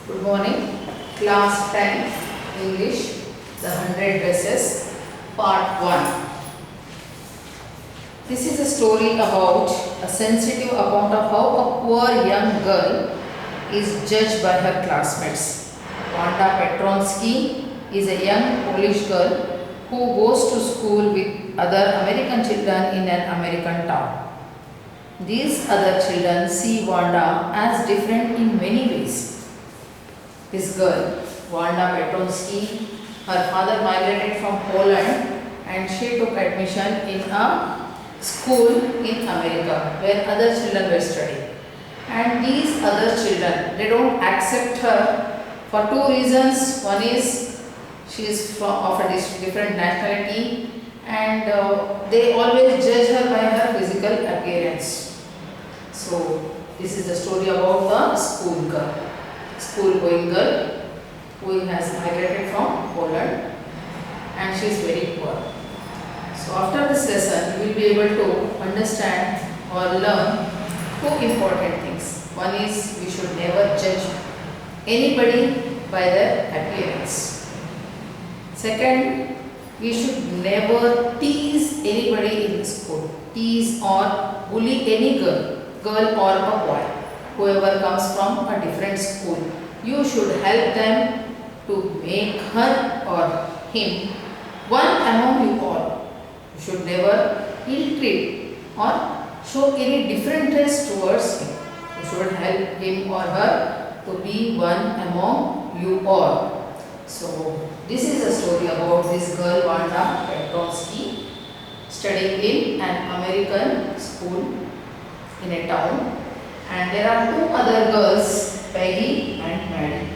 Good morning, class 10 English, the 100 dresses, part 1. This is a story about a sensitive account of how a poor young girl is judged by her classmates. Wanda Petronsky is a young Polish girl who goes to school with other American children in an American town. These other children see Wanda as different in many ways. This girl, Wanda Petronsky, her father migrated from Poland and she took admission in a school in America where other children were studying. And these other children, they don't accept her for two reasons. One is she is of a different nationality and they always judge her by her physical appearance. So this is the story about a school-going girl who has migrated from Poland and she is very poor. So after this lesson, you will be able to understand or learn two important things. One is we should never judge anybody by their appearance. Second, we should never tease anybody in the school. Tease or bully any girl or a boy, whoever comes from a different school. You should help them to make her or him one among you all. You should never ill-treat or show any differentness towards him. You should help him or her to be one among you all. So this is a story about this girl Wanda Petronsky studying in an American school in a town, and there are two other girls, Peggy and Maddie.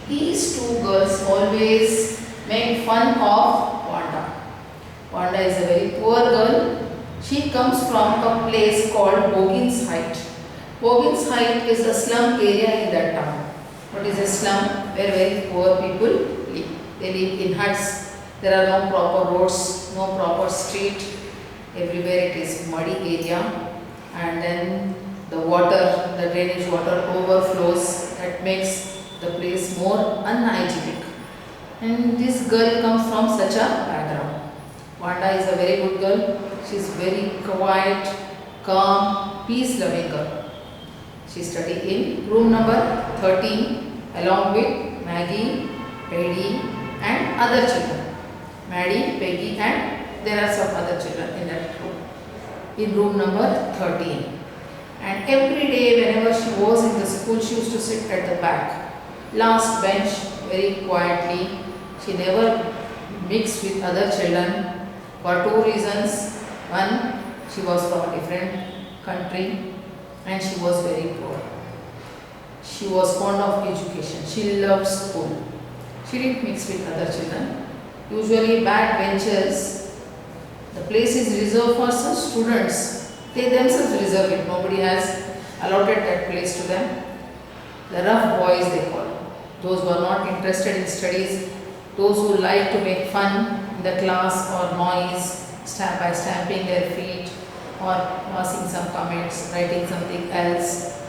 These two girls always make fun of Wanda. Wanda is a very poor girl. She comes from a place called Bogins Heights. Bogins Heights is a slum area in that town. What is a slum? Where very poor people live. They live in huts. There are no proper roads, no proper street. Everywhere it is muddy area. And then the drainage water overflows. That makes the place more unhygienic. And this girl comes from such a background. Wanda is a very good girl. She is very quiet, calm, peace-loving girl. She studied in room number 13 along with Maggie, Peggy and other children. Maddie, Peggy and there are some other children in that room. In room number 13. And every day whenever she was in the school, she used to sit at the back, last bench, very quietly. She never mixed with other children for two reasons. One, she was from a different country and she was very poor. She was fond of education. She loved school. She didn't mix with other children. Usually backbenchers, the place is reserved for some students. They themselves reserve it. Nobody has allotted that place to them. The rough boys they call. Those who are not interested in studies, those who like to make fun in the class or noise, by stamping their feet or passing some comments, writing something else.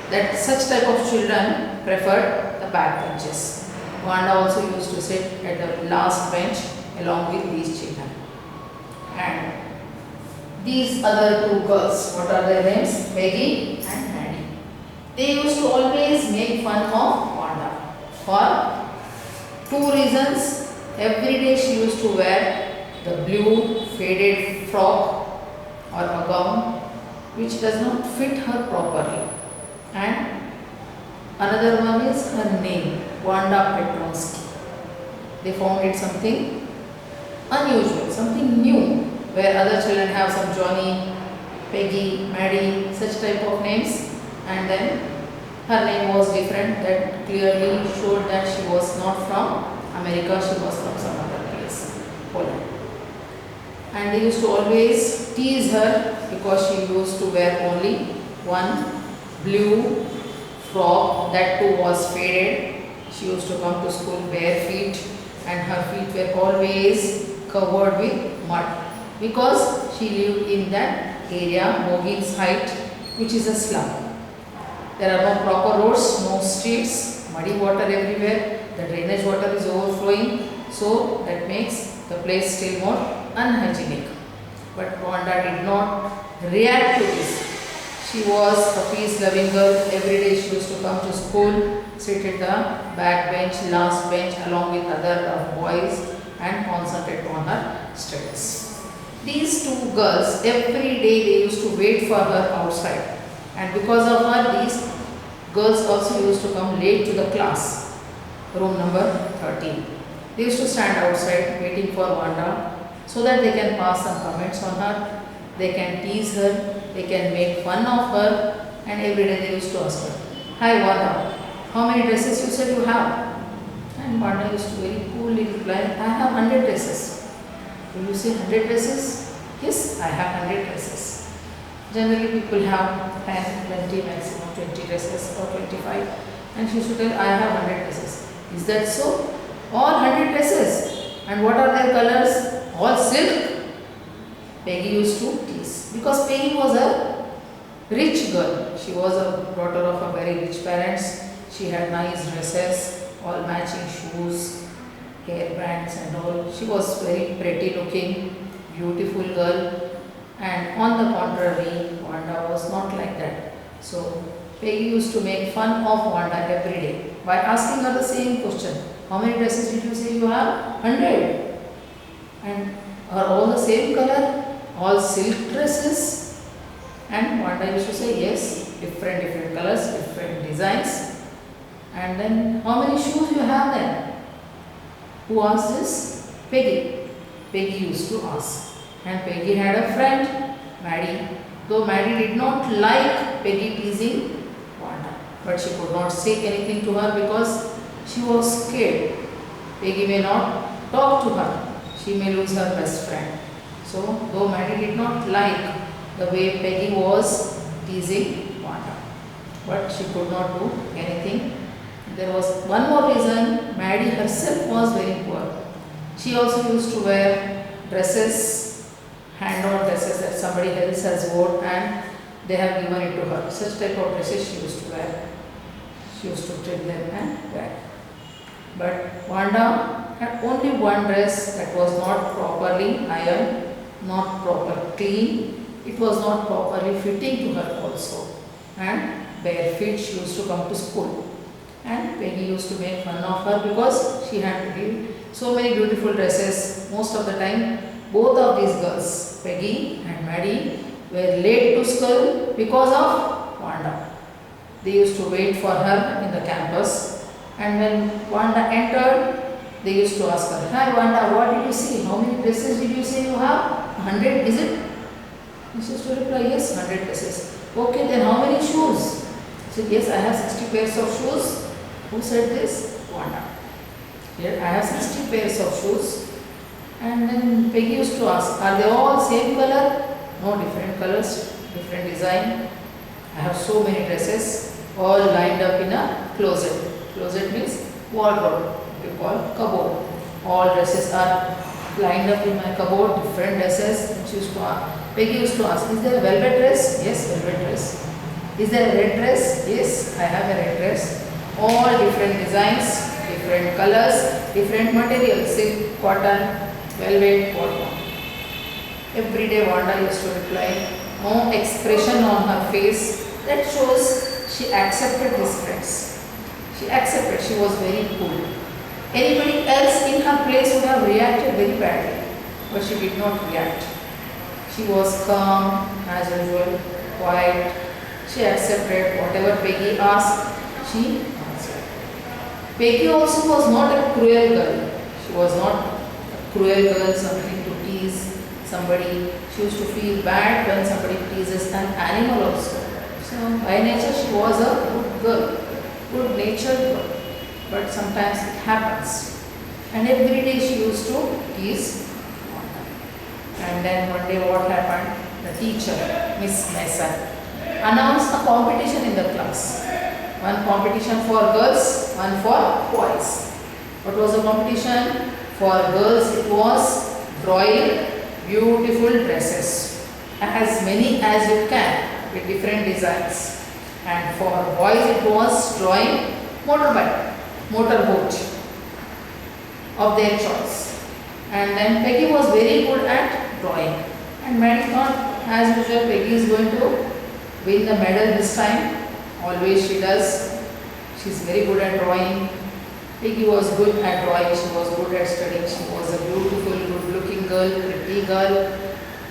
That such type of children preferred the backbenches. Wanda also used to sit at the last bench along with these children. And these other two girls, what are their names? Peggy and Maddie. They used to always make fun of Wanda for two reasons. Every day she used to wear the blue faded frock or a gown which does not fit her properly. And another one is her name, Wanda Petronsky. They found it something unusual, something new, where other children have some Johnny, Peggy, Maddie, such type of names, and then her name was different. That clearly showed that she was not from America, she was from some other place, Poland. And they used to always tease her because she used to wear only one blue frock, that too was faded. She used to come to school bare feet and her feet were always covered with mud because she lived in that area, Bogins Heights, which is a slum. There are no proper roads, no streets, muddy water everywhere, the drainage water is overflowing, so that makes the place still more unhygienic. But Wanda did not react to this. She was a peace-loving girl. Every day she used to come to school, sit at the back bench, last bench along with other boys and concentrate on her studies. These two girls, every day they used to wait for her outside. And because of her, these girls also used to come late to the class, room number 13. They used to stand outside waiting for Wanda so that they can pass some comments on her. They can tease her, they can make fun of her, and every day they used to ask her, "Hi Wanda, how many dresses you said you have?" And Wanda used to very coolly reply, "I have 100 dresses." "Will you say 100 dresses?" "Yes, I have 100 dresses." Generally people have 10, 20, maximum 20 dresses or 25. And she used to tell, "I have 100 dresses." "Is that so? All 100 dresses? And what are their colors?" "All silk." Peggy used to tease because Peggy was a rich girl. She was a daughter of a very rich parents. She had nice dresses, all matching shoes, hair bands and all. She was very pretty looking, beautiful girl. And on the contrary, Wanda was not like that. So Peggy used to make fun of Wanda every day by asking her the same question. "How many dresses did you say you have?" "100. "And are all the same color? All silk dresses?" And Wanda used to say, "Yes, different colors, different designs." "And then how many shoes you have then?" Who asked this? Peggy. Peggy used to ask. And Peggy had a friend, Maddie. Though Maddie did not like Peggy teasing Wanda, but she could not say anything to her because she was scared. Peggy may not talk to her. She may lose her best friend. So, though Maddie did not like the way Peggy was teasing Wanda, but she could not do anything. There was one more reason. Maddie herself was very poor. She also used to wear dresses, hand-on dresses that somebody else has worn and they have given it to her. Such type of dresses she used to wear. She used to trim them and wear. But Wanda had only one dress that was not properly ironed, not proper clean. It was not properly fitting to her also. And bare feet she used to come to school. And Peggy used to make fun of her because she had so many beautiful dresses. Most of the time, both of these girls, Peggy and Maddie, were late to school because of Wanda. They used to wait for her in the campus. And when Wanda entered, they used to ask her, "Hi Wanda, what did you see? How many dresses did you say you have? 100, is it?" She used to reply, "Yes, 100 dresses." "Okay, then how many shoes?" She said, "Yes, I have 60 pairs of shoes." Who said this? Wanda. "Here, I have 60 pairs of shoes." And then Peggy used to ask, "Are they all same color?" "No, different colors, different design. I have so many dresses all lined up in a closet." Closet means wardrobe, we call cupboard. All dresses are lined up in my cupboard, different dresses. And she used to ask, Peggy used to ask, "Is there a velvet dress?" "Yes, velvet dress." "Is there a red dress?" "Yes, I have a red dress." All different designs, different colors, different materials, silk, cotton, velvet, whatnot. Every day Wanda used to reply, no expression on her face. That shows she accepted this dress. She accepted, she was very cool. Anybody else in her place would have reacted very badly, but she did not react. She was calm, as usual, quiet. She accepted whatever Peggy asked, she answered. Peggy also was not a cruel girl. She was not a cruel girl, something to tease somebody. She used to feel bad when somebody teases an animal also. So by nature she was a good girl, good natured girl. But sometimes it happens. And every day she used to tease. And then one day what happened? The teacher, Miss Mason, announced a competition in the class. One competition for girls, one for boys. What was the competition? For girls it was drawing beautiful dresses, as many as you can with different designs. And for boys it was drawing motorbike. motorboat of their choice. And then Peggy was very good at drawing. And Maddie thought, as usual, Peggy is going to win the medal this time. Always she does. She's very good at drawing. Peggy was good at drawing. She was good at studying. She was a beautiful, good-looking girl, pretty girl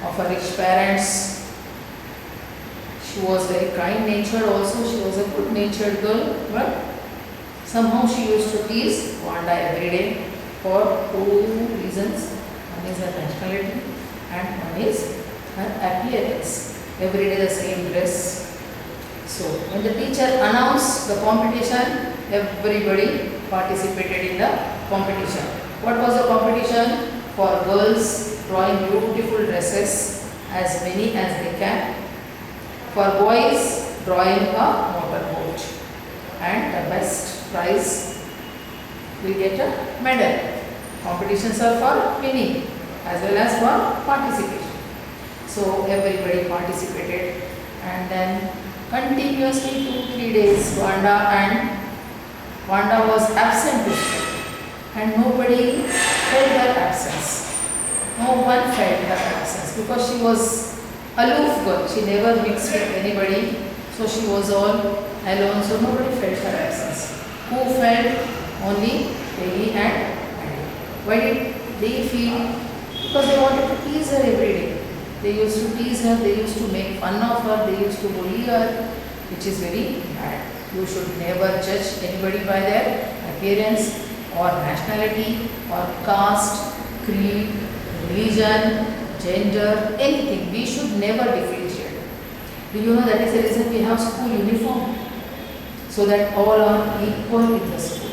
of her rich parents. She was very kind-natured also. She was a good-natured girl. But somehow she used to tease Wanda every day for two reasons. One is her nationality and one is her appearance. Every day the same dress. So when the teacher announced the competition, everybody participated in the competition. What was the competition? For girls drawing beautiful dresses, as many as they can. For boys drawing a motorboat. And the best prize will get a medal. Competitions are for winning as well as for participation. So everybody participated, and then continuously 2-3 days Wanda was absent to school, and nobody felt her absence. No one felt her absence because she was aloof girl. She never mixed with anybody, so she was all alone. So nobody felt her absence. Who felt? Only Peggy and Maddie. Why did they feel? Because they wanted to tease her every day. They used to tease her, they used to make fun of her, they used to bully her, which is very bad. You should never judge anybody by their appearance or nationality or caste, creed, religion, gender, anything. We should never differentiate. Do you know that is the reason we have school uniform? So that all are equal in the school.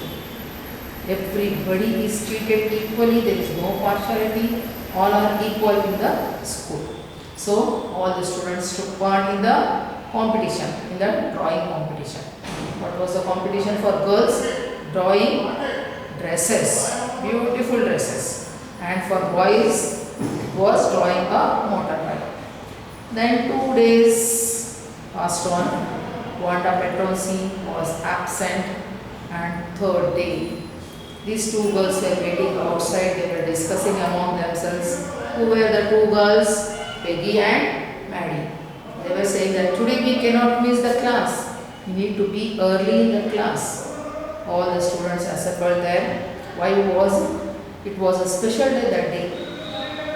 Everybody is treated equally, there is no partiality, all are equal in the school. So all the students took part in the competition, in the drawing competition. What was the competition for girls? Drawing dresses, beautiful dresses. And for boys, it was drawing a motorbike. Then 2 days passed on. Wanda Petronzi was absent, and third day, these two girls were waiting outside. They were discussing among themselves. Who were the two girls? Peggy and Maddie. They were saying that today we cannot miss the class. We need to be early in the class. All the students assembled there. Why was it? It was a special day that day.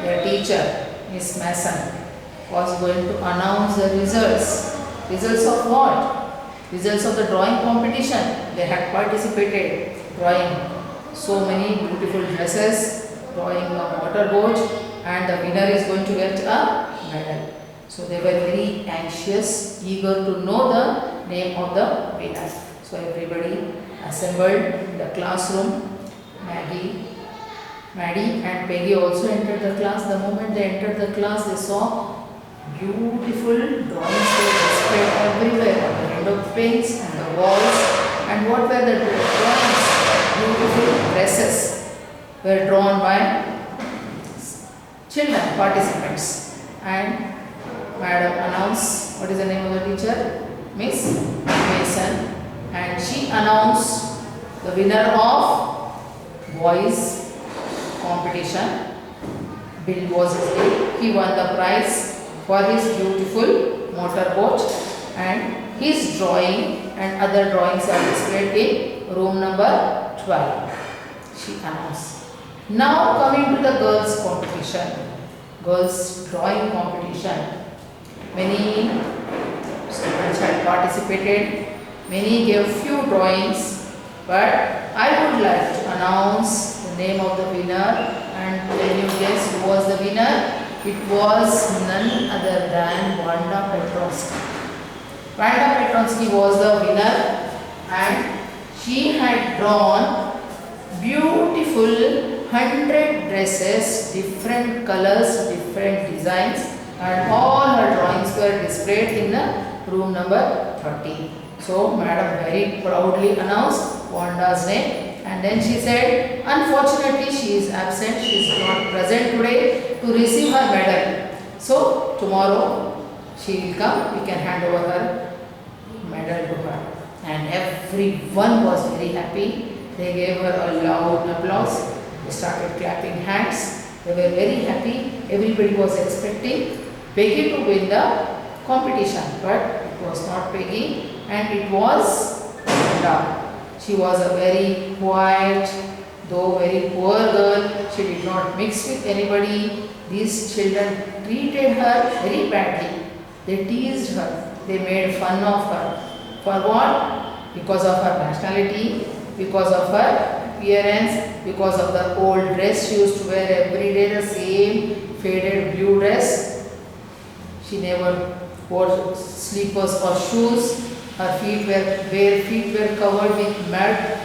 Their teacher, Miss Mason, was going to announce the results. Results of what? Results of the drawing competition. They had participated, drawing so many beautiful dresses, drawing a motorboat, and the winner is going to get a medal. So they were very anxious, eager to know the name of the winner. So everybody assembled in the classroom. Maddie and Peggy also entered the class. The moment they entered the class, they saw beautiful drawings were displayed everywhere on the window panes and the walls. And what were the drawings? Beautiful dresses were drawn by children, participants. And Madam announced, what is the name of the teacher? Miss Mason. And she announced the winner of boys competition. Bill was his name. He won the prize for his beautiful motorboat, and his drawing and other drawings are displayed in room number 12. She announced. Now coming to the girls competition, girls drawing competition. Many students had participated, many gave few drawings, but I would like to announce the name of the winner. And can you guess who was the winner? It was none other than Wanda Petronski. Wanda Petronski was the winner, and she had drawn beautiful 100 dresses, different colors, different designs, and all her drawings were displayed in the room number 30. So Madam very proudly announced Wanda's name, and then she said, unfortunately she is absent, she is not present today to receive her medal. So tomorrow she will come, we can hand over her medal to her. And everyone was very happy. They gave her a loud applause. They started clapping hands. They were very happy. Everybody was expecting Peggy to win the competition, but it was not Peggy and it was Amanda. She was a very quiet, though very poor girl. She did not mix with anybody. These children treated her very badly. They teased her. They made fun of her. For what? Because of her nationality, because of her appearance, because of the old dress she used to wear every day, the same faded blue dress. She never wore slippers or shoes. Her bare feet were covered with mud.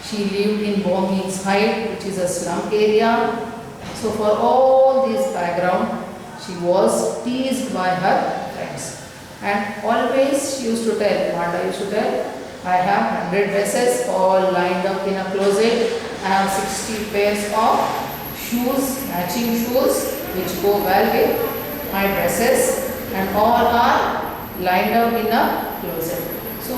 She lived in Bombings Heights, which is a slum area. So for all this background, she was teased by her friends. And always she used to tell, Amanda used to tell, I have 100 dresses all lined up in a closet. I have 60 pairs of shoes, matching shoes, which go well with my dresses, and all are lined up in a closet. So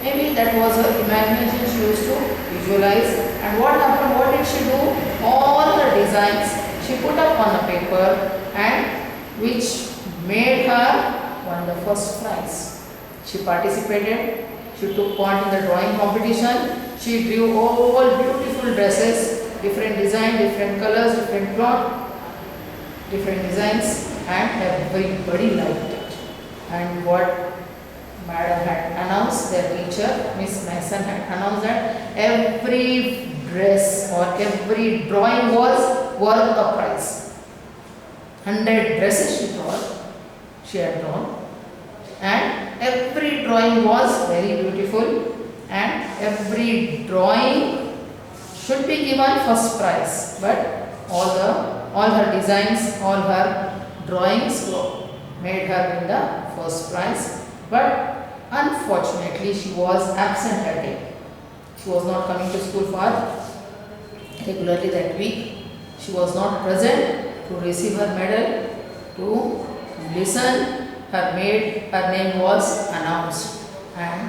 maybe that was her imagination. She used to visualize. And what happened? What did she do? All her designs she put up on a paper, and which made her won the first prize. She participated. She took part in the drawing competition. She drew all beautiful dresses, different design, different colors, different cloth, different designs, and everybody liked it. And what Madam had announced, their teacher, Miss Mason, had announced that every dress or every drawing was worth a prize. 100 dresses she had drawn, and every drawing was very beautiful, and every drawing should be given first prize. But all her designs, all her drawings made her win the first prize. But unfortunately, she was absent that day. She was not coming to school for regularly that week. She was not present to receive her medal, to listen. Her name was announced. And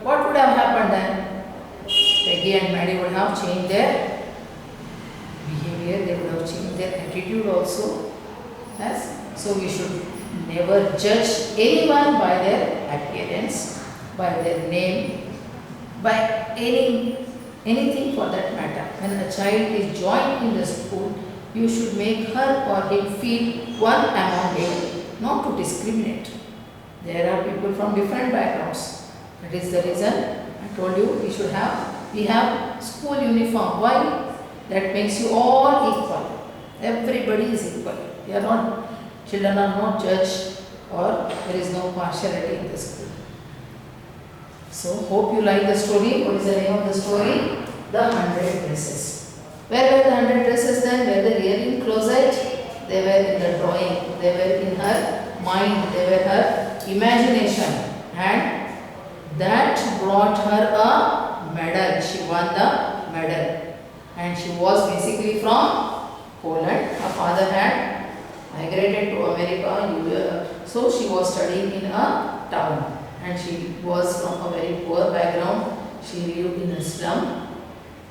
what would have happened then? Peggy and Maddie would have changed their behavior. They would have changed their attitude also. Yes? So we should never judge anyone by their appearance, by their name, by anything for that matter. When a child is joined in the school, you should make her or him feel one among them, not to discriminate. There are people from different backgrounds. That is the reason I told you we have school uniform. Why? That makes you all equal. Everybody is equal. Children are not judged, or there is no partiality in the school. So hope you like the story. What is the name of the story? The 100 Dresses. Where were the 100 dresses then? Were they really in closet? They were in the drawing. They were in her mind. They were her imagination. And that brought her a medal. She won the medal. And she was basically from Poland. Her father had migrated to America. So she was studying in a town. And she was from a very poor background. She lived in a slum.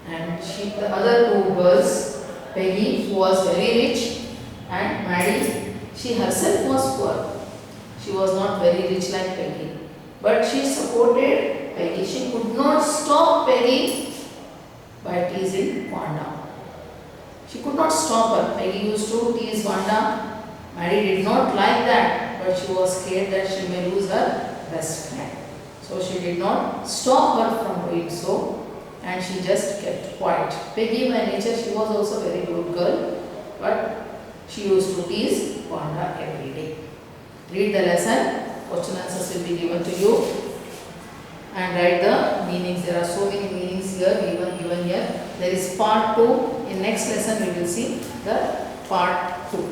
And the other two girls, Peggy, who was very rich, and Maddie, she herself was poor. She was not very rich like Peggy. But she supported Peggy. She could not stop Peggy by teasing Wanda. She could not stop her. Peggy used to tease Wanda. Maddie did not like that, but she was scared that she may lose her best friend. So she did not stop her from doing so. And she just kept quiet. Peggy by nature, she was also a very good girl, but she used to tease Wanda every day. Read the lesson, question answers will be given to you, and write the meanings. There are so many meanings here, given here. There is part 2. In next lesson we will see the part 2.